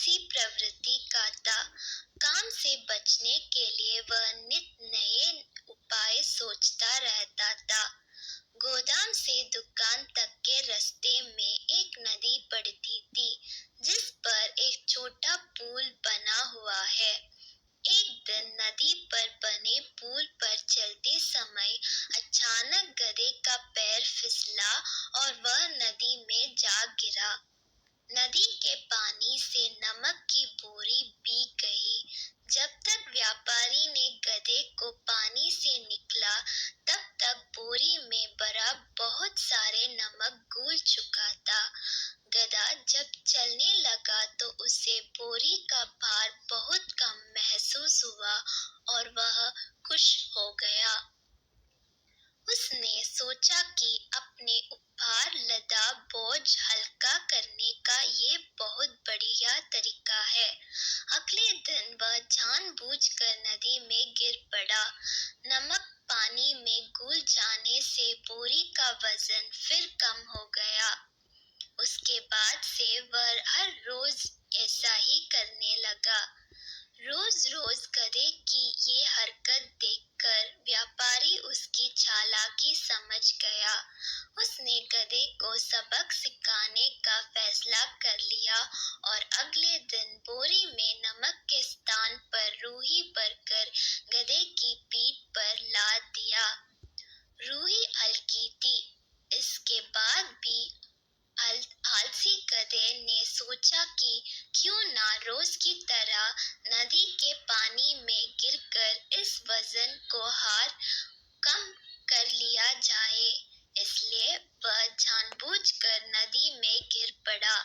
आलसी प्रवृत्ति का था। काम से बचने के लिए वह नित नए उपाय सोचता रहता था। गोदाम से दुकान तक के रास्ते में एक नदी पड़ती थी, जिस पर एक छोटा पुल बना हुआ है। एक दिन नदी पर बने पुल पर चलते समय अचानक गधे का पैर फिसला और वह नदी में जा गिरा। नदी के पानी से नमक की बोरी भीग गई। जब तक व्यापारी ने गधे को पानी से निकाला, तब तक बोरी में भरा बहुत सारे नमक घुल चुका था। गधा जब चलने लगा तो उसे बोरी का भार बहुत कम महसूस हुआ और वह खुश हो गया। उसने सोचा कि अपने ऊपर लदा बोझ हल्का करने का ये बहुत बढ़िया तरीका है। अगले दिन वह जानबूझकर नदी में गिर पड़ा। नमक पानी में घुल जाने से बोरी का वजन फिर कम हो गया। उसके बाद से वह हर रोज ऐसा ही करने लगा। रोज रोज गधे की ये हरकत देखकर व्यापारी उसकी चालाकी समझ गया। उसने गधे को सबक सिखाने का फैसला कर लिया और अगले दिन बोरी में नमक के स्थान पर रूही भरकर गधे की पीठ पर लाद दिया। रूही हल्की थी। इसके बाद भी आलसी गधे ने सोचा कि क्यों ना रोज की तरह नदी के पानी में गिरकर इस वजन को कम कर लिया जाए। इसलिए वह जानबूझकर नदी में गिर पड़ा।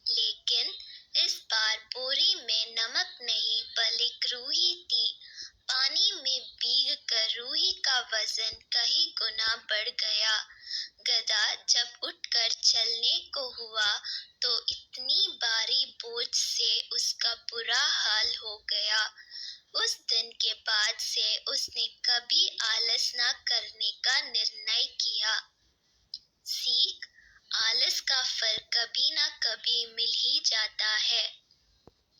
लेकिन इस बार बोरी में नमक नहीं बल्कि रूही थी। पानी में भीगकर रूही का वजन कई गुना बढ़ गया। गधा जब उठकर चलने को हुआ तो इतनी भारी बोझ से उसका बुरा हाल हो गया। उस दिन के बाद से उसने कभी आलस न करने का निर्णय किया। सीख: आलस का फल कभी न कभी मिल ही जाता है।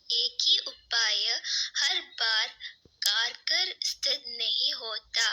एक ही उपाय हर बार कारगर सिद्ध नहीं होता।